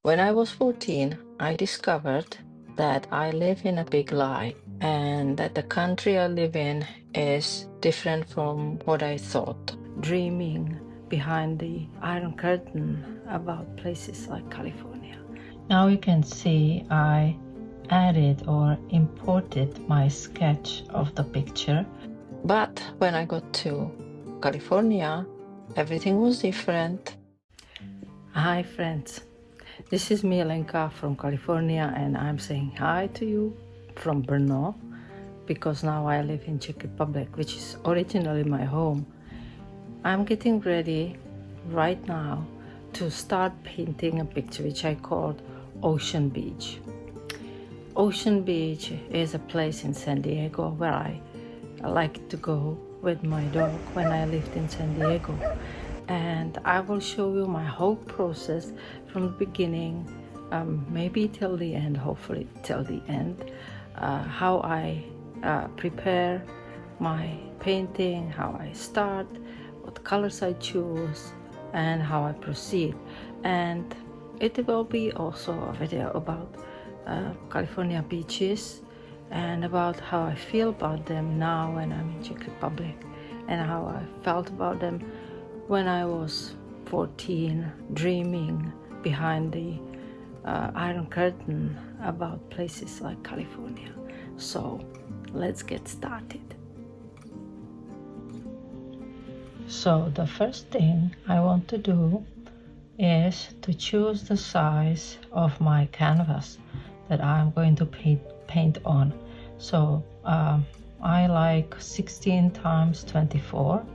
When I was 14, I discovered that I live in a big lie and that the country I live in is different from what I thought. Dreaming behind the Iron Curtain about places like California. Now you can see I added or imported my sketch of the picture. But when I got to California, everything was different. Hi friends, this is Mielenka from California and I'm saying hi to you from Brno because now I live in Czech Republic, which is originally my home. I'm getting ready right now to start painting a picture which I called Ocean Beach. Ocean Beach is a place in San Diego where I like to go with my dog when I lived in San Diego. And I will show you my whole process from the beginning, maybe till the end, hopefully till the end, how I prepare my painting, how I start, what colors I choose, and how I proceed. And it will be also a video about California beaches and about how I feel about them now when I'm in Czech Republic and how I felt about them when I was 14, dreaming behind the Iron Curtain about places like California. So let's get started. So the first thing I want to do is to choose the size of my canvas that I'm going to paint on. So I like 16 times 24.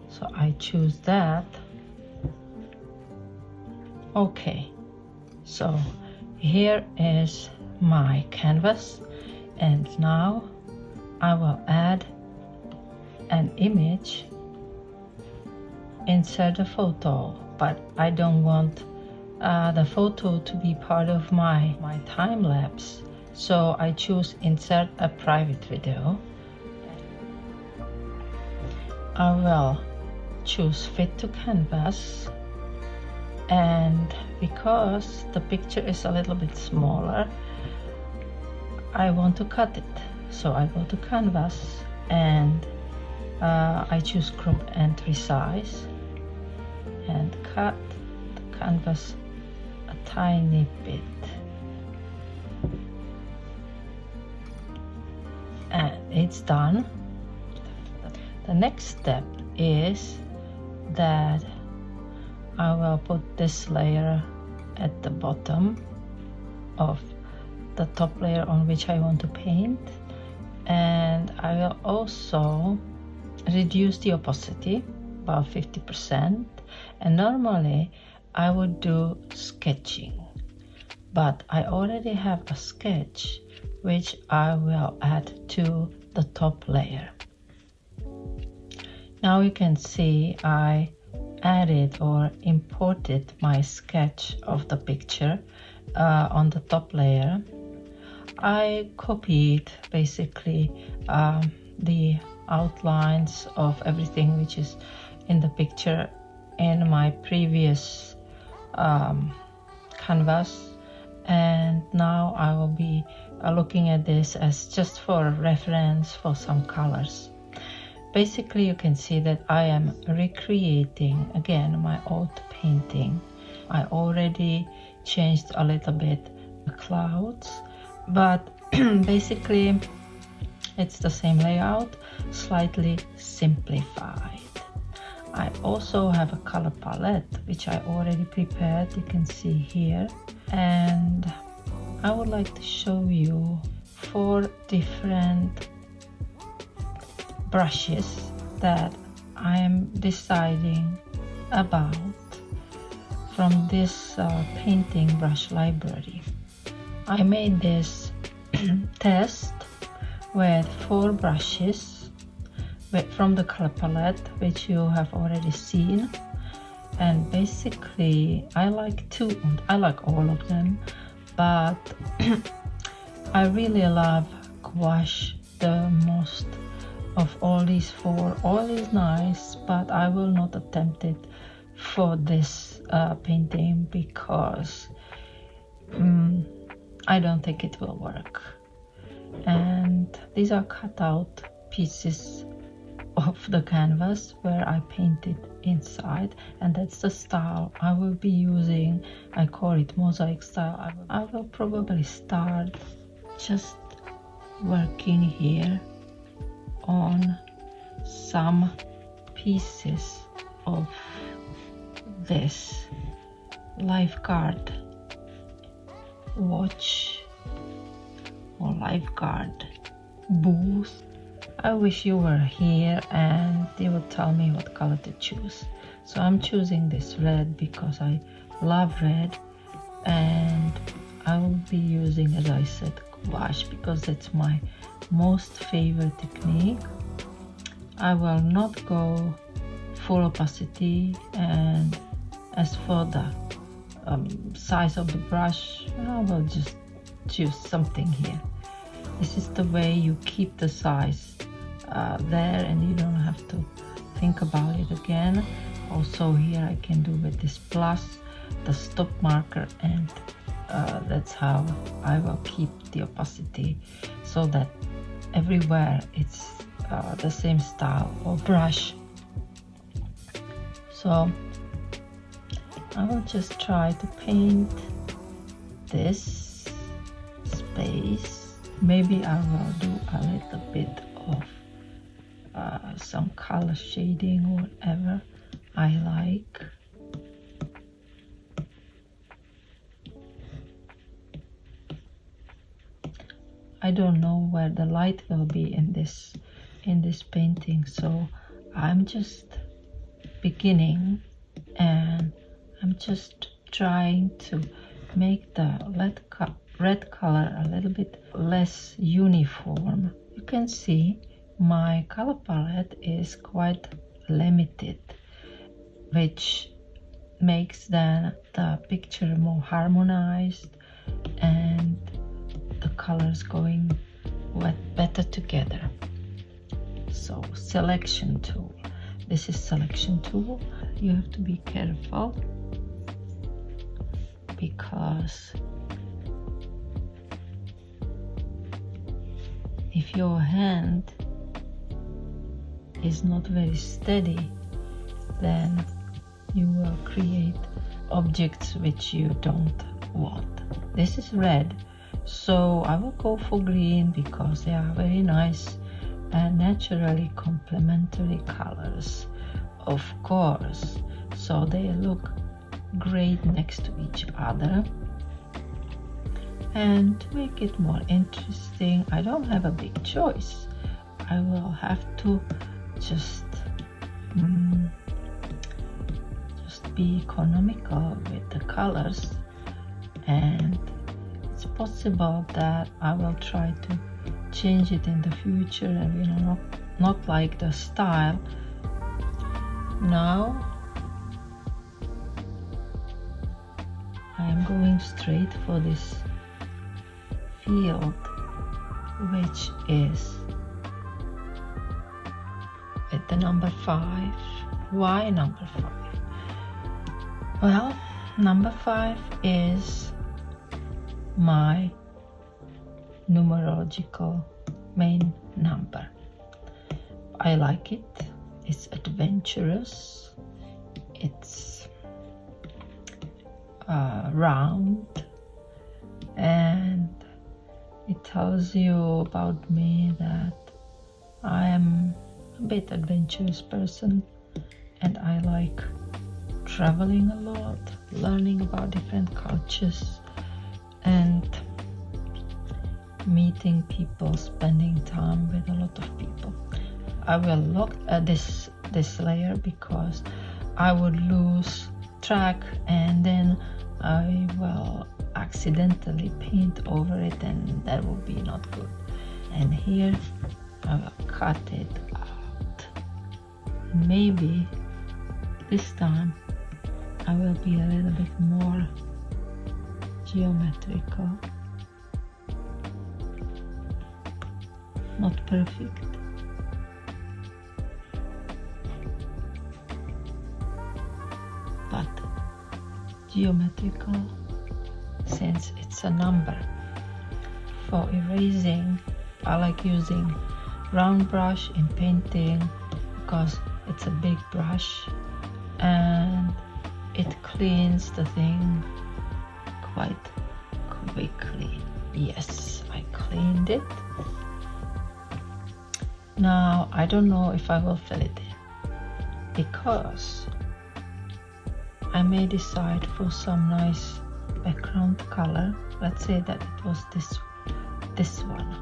So I choose that. Okay, so here is my canvas, and now I will add an image, insert a photo, but I don't want the photo to be part of my time lapse. So I choose insert a private video. I will choose fit to canvas, and because the picture is a little bit smaller, I want to cut it. So I go to canvas and I choose crop and resize and cut the canvas a tiny bit, and it's done. The next step is that I will put this layer at the bottom of the top layer on which I want to paint, and I will also reduce the opacity about 50%. And normally I would do sketching, but I already have a sketch which I will add to the top layer. Now you can see I added or imported my sketch of the picture on the top layer. I copied basically the outlines of everything which is in the picture in my previous canvas, and now I will be looking at this as just for reference for some colors. Basically, you can see that I am recreating again my old painting. I already changed a little bit the clouds, but basically it's the same layout, slightly simplified. I also have a color palette which I already prepared, you can see here, and I would like to show you 4 different brushes that I am deciding about from this painting brush library. I made this test with 4 brushes from the color palette which you have already seen, and basically I like all of them, but I really love gouache the most of all these 4. Oil is nice, but I will not attempt it for this painting because I don't think it will work. And these are cut out pieces of the canvas where I painted inside, and that's the style I will be using. I call it mosaic style. I will probably start just working here on some pieces of this lifeguard watch or lifeguard booth. I wish you were here and you would tell me what color to choose. So I'm choosing this red because I love red, and I will be using, as I said, gouache because that's my most favorite technique. I will not go full opacity, and as for the size of the brush, I will just choose something here. This is the way you keep the size there, and you don't have to think about it again. Also here I can do with this plus the stop marker, and that's how I will keep the opacity so that everywhere it's the same style of brush. So I will just try to paint this space. Maybe I will do a little bit of some color shading, whatever I like. I don't know where the light will be in this painting, so I'm just beginning and I'm just trying to make the red color a little bit less uniform. You can see my color palette is quite limited, which makes then the picture more harmonized and the colors going better together. So selection tool. This is selection tool. You have to be careful because if your hand is not very steady, then you will create objects which you don't want. This is red, so I will go for green because they are very nice and naturally complementary colors, of course, so they look great next to each other. And to make it more interesting, I don't have a big choice. I will have to just be economical with the colors, and it's possible that I will try to change it in the future and not like the style. Now I am going straight for this field, which is with the number 5. Why number 5? Well, number 5 is my numerological main number. I like it. It's adventurous. It's round, and it tells you about me that I am a bit adventurous person, and I like traveling a lot, learning about different cultures, and meeting people, spending time with a lot of people. I will look at this layer because I would lose track, and then I will accidentally paint over it, and that would be not good. And here I will cut it out. Maybe this time I will be a little bit more geometrical. Not perfect, but geometrical, since it's a number. for erasing, I like using round brush in painting because it's a big brush and it cleans the thing quite quickly. Yes, I cleaned it. Now I don't know if I will fill it in because I may decide for some nice background color. Let's say that it was this one.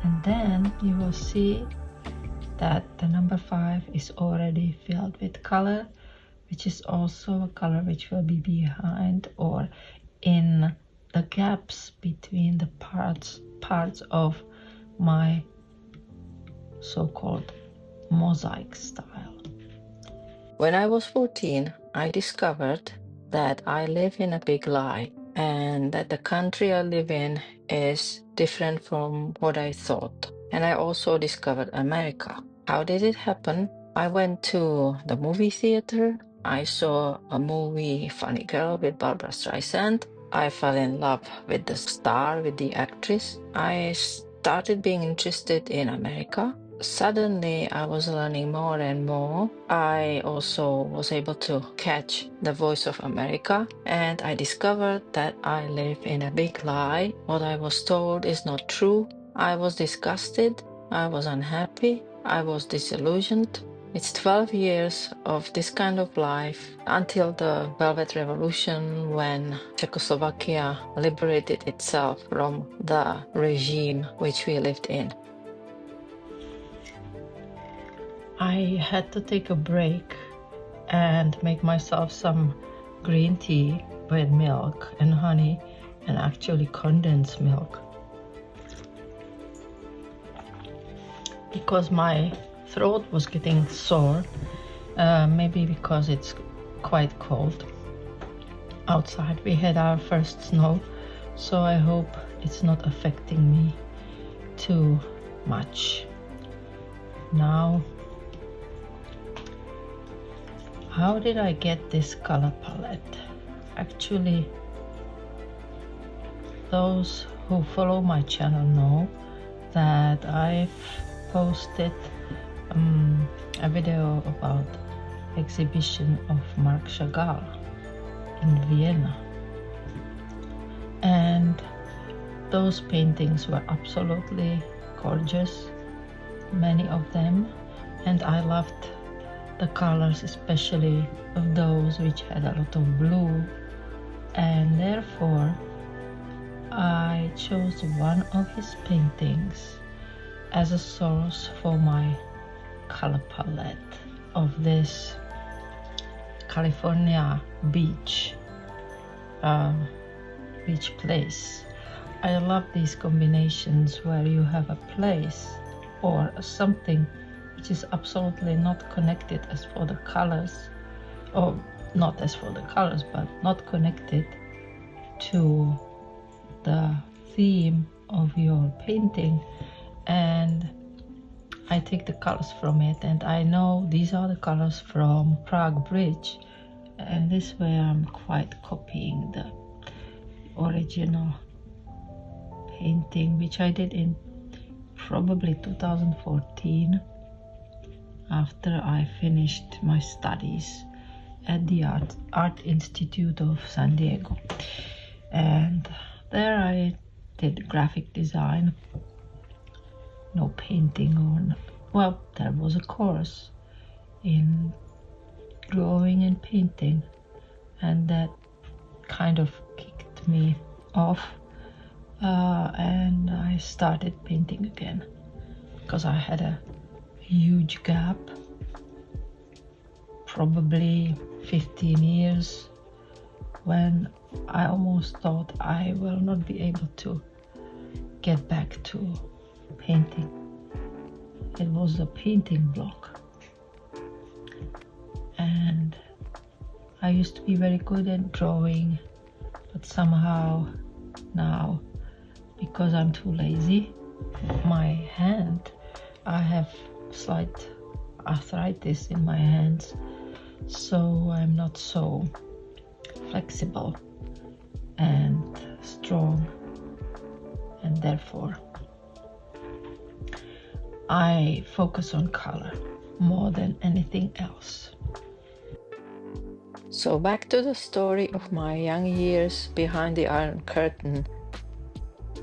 And then you will see that the number 5 is already filled with color, which is also a color which will be behind or in the gaps between the parts of my so-called mosaic style. When I was 14, I discovered that I live in a big lie and that the country I live in is different from what I thought. And I also discovered America. How did it happen? I went to the movie theater. I saw a movie, Funny Girl, with Barbara Streisand. I fell in love with the star, with the actress. I started being interested in America. Suddenly, I was learning more and more. I also was able to catch the voice of America, and I discovered that I live in a big lie. What I was told is not true. I was disgusted. I was unhappy. I was disillusioned. It's 12 years of this kind of life until the Velvet Revolution, when Czechoslovakia liberated itself from the regime which we lived in. I had to take a break and make myself some green tea with milk and honey, and actually condensed milk, because my throat was getting sore, maybe because it's quite cold outside. We had our first snow, so I hope it's not affecting me too much. Now, how did I get this color palette? Actually, those who follow my channel know that I've posted a video about exhibition of Marc Chagall in Vienna, and those paintings were absolutely gorgeous, many of them, and I loved the colors, especially of those which had a lot of blue, and therefore I chose one of his paintings as a source for my color palette of this California beach place. I love these combinations where you have a place or something which is absolutely not connected as for the colors, or not as for the colors, but not connected to the theme of your painting, and I take the colors from it, and I know these are the colors from Prague Bridge, and this way I'm quite copying the original painting, which I did in probably 2014 after I finished my studies at the Art Institute of San Diego. And there I did graphic design, no painting on, well, there was a course in drawing and painting, and that kind of kicked me off, and I started painting again because I had a huge gap, probably 15 years, when I almost thought I will not be able to get back to painting. It was a painting block, and I used to be very good at drawing, but somehow now, because I'm too lazy, my hand, I have slight arthritis in my hands, so I'm not so flexible and strong, and therefore I focus on color more than anything else. So back to the story of my young years behind the Iron Curtain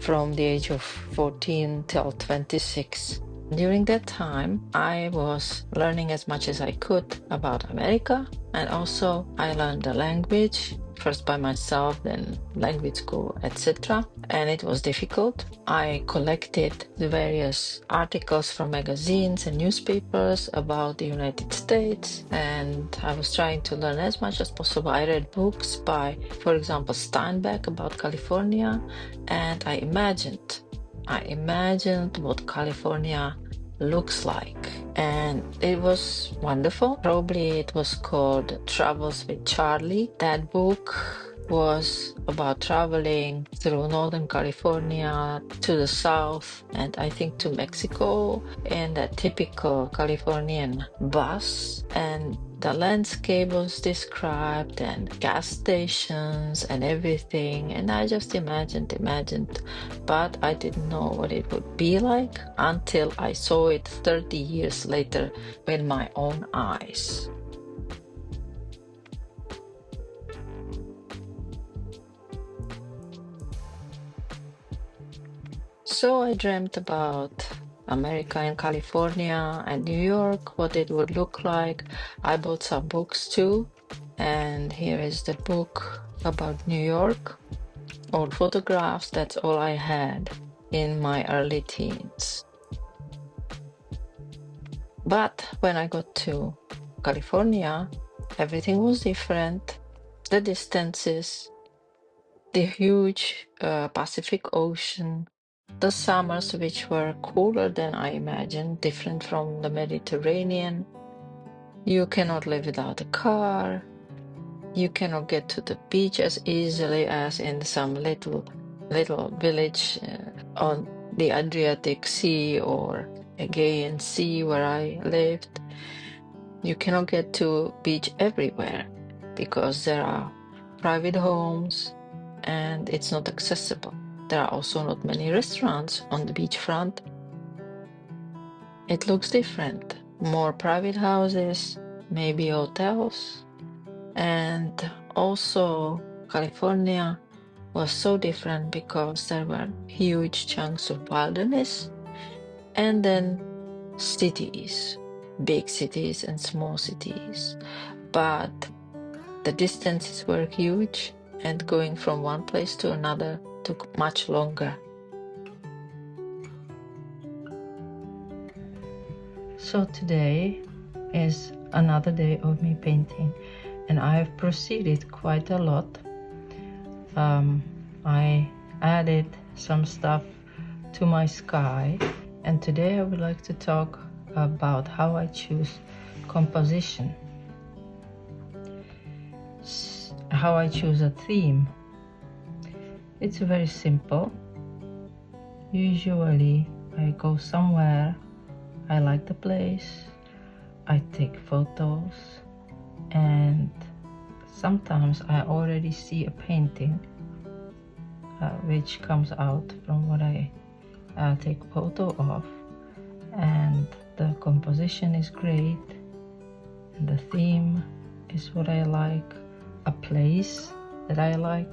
from the age of 14 till 26. During that time, I was learning as much as I could about America, and also I learned the language, first by myself, then language school, etc. And it was difficult. I collected the various articles from magazines and newspapers about the United States, and I was trying to learn as much as possible. I read books by, for example, Steinbeck about California, and I imagined what California looks like, and it was wonderful. Probably it was called Travels with Charlie. That book was about traveling through Northern California to the south, and I think to Mexico, in that typical Californian bus, and the landscape was described and gas stations and everything, and I just imagined, but I didn't know what it would be like until I saw it 30 years later with my own eyes. So I dreamt about America and California and New York, what it would look like. I bought some books too, and here is the book about New York. Old photographs, that's all I had in my early teens. But when I got to California, everything was different. The distances, the huge Pacific Ocean, the summers, which were cooler than I imagined, different from the Mediterranean. You cannot live without a car. You cannot get to the beach as easily as in some little village on the Adriatic Sea or Aegean Sea where I lived. You cannot get to beach everywhere because there are private homes and it's not accessible. There are also not many restaurants on the beachfront. It looks different. More private houses, maybe hotels. And also California was so different because there were huge chunks of wilderness and then cities, big cities and small cities. But the distances were huge and going from one place to another took much longer. So today is another day of me painting, and I have proceeded quite a lot. I added some stuff to my sky, and today I would like to talk about how I choose composition, how I choose a theme. It's very simple. Usually I go somewhere, I like the place, I take photos, and sometimes I already see a painting which comes out from what I take a photo of, and the composition is great, and the theme is what I like, a place that I like,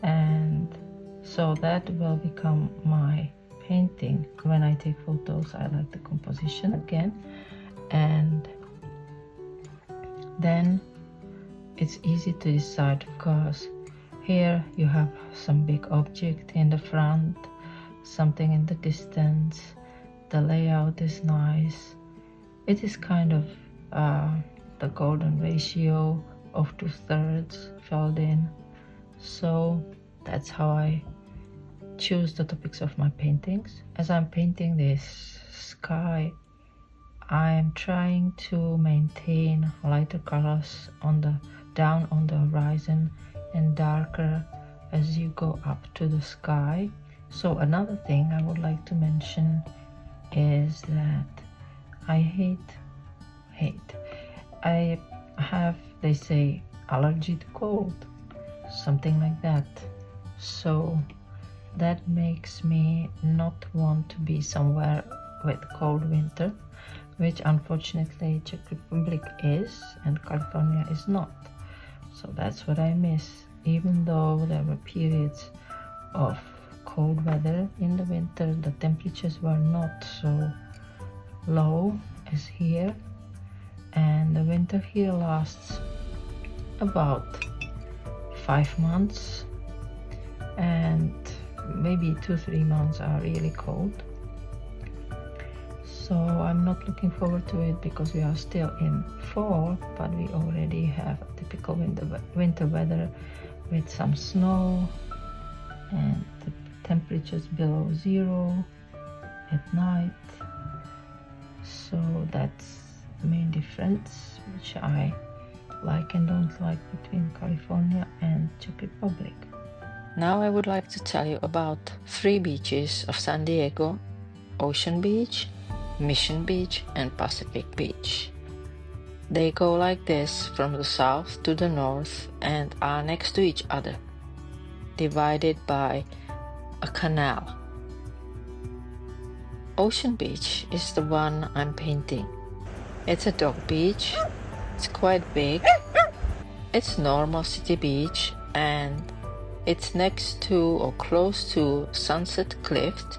and so that will become my painting. When I take photos, I like the composition again, and then it's easy to decide because here you have some big object in the front, something in the distance, the layout is nice. It is kind of the golden ratio of 2/3 filled in. So that's how I choose the topics of my paintings. As I'm painting this sky, I'm trying to maintain lighter colors down on the horizon and darker as you go up to the sky. So another thing I would like to mention is that I have, they say, allergy to cold. something like that. So that makes me not want to be somewhere with cold winter, which unfortunately Czech Republic is and California is not. So that's what I miss. Even though there were periods of cold weather in the winter, the temperatures were not so low as here, and the winter here lasts about 5 months, and maybe 2-3 months are really cold. So I'm not looking forward to it because we are still in fall, but we already have a typical winter weather with some snow and the temperatures below 0 at night. So that's the main difference which I like and don't like between California and Czech Republic. Now I would like to tell you about 3 beaches of San Diego: Ocean Beach, Mission Beach, and Pacific Beach. They go like this from the south to the north and are next to each other, divided by a canal. Ocean Beach is the one I'm painting. It's a dog beach. It's quite big. It's normal city beach, and it's next to or close to Sunset Cliffs,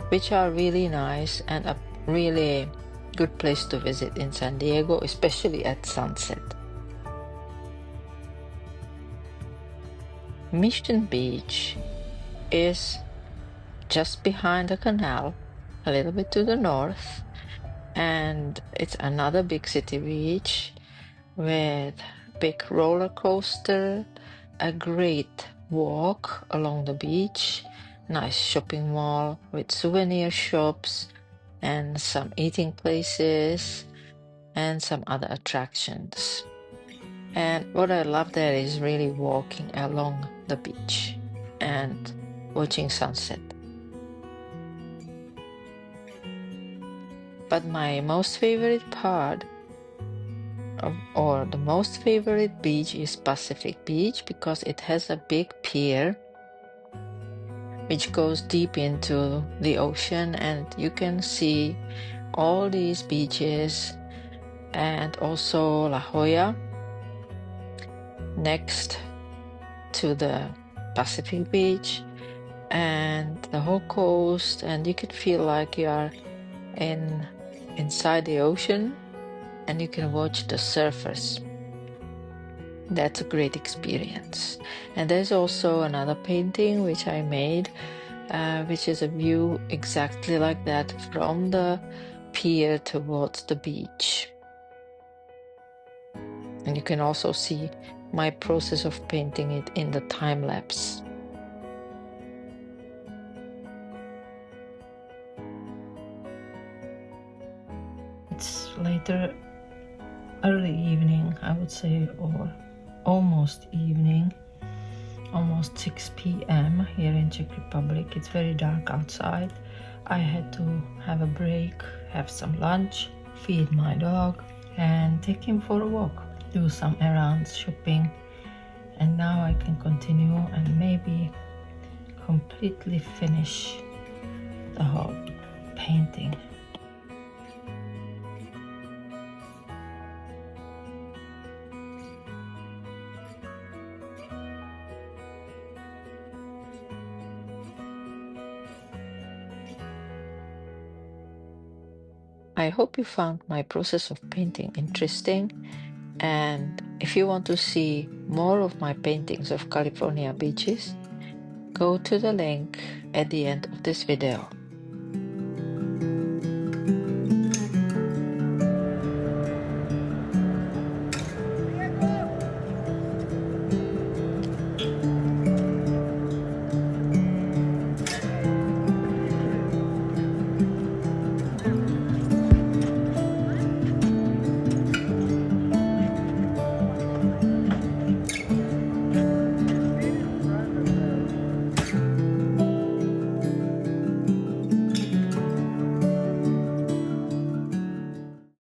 which are really nice and a really good place to visit in San Diego, especially at sunset. Mission Beach is just behind the canal, a little bit to the north, and it's another big city beach with big roller coaster, a great walk along the beach, nice shopping mall with souvenir shops and some eating places and some other attractions. And what I love there is really walking along the beach and watching sunset. But my most favorite part or the most favorite beach is Pacific Beach because it has a big pier which goes deep into the ocean, and you can see all these beaches and also La Jolla next to the Pacific Beach and the whole coast, and you can feel like you are inside the ocean and you can watch the surfers. That's a great experience. And there's also another painting which I made, which is a view exactly like that from the pier towards the beach. And you can also see my process of painting it in the time lapse. It's later, early evening, I would say, or almost evening, almost 6 p.m. here in Czech Republic. It's very dark outside. I had to have a break, have some lunch, feed my dog, and take him for a walk, do some errands, shopping, and now I can continue and maybe completely finish the whole painting. I hope you found my process of painting interesting, and if you want to see more of my paintings of California beaches, go to the link at the end of this video.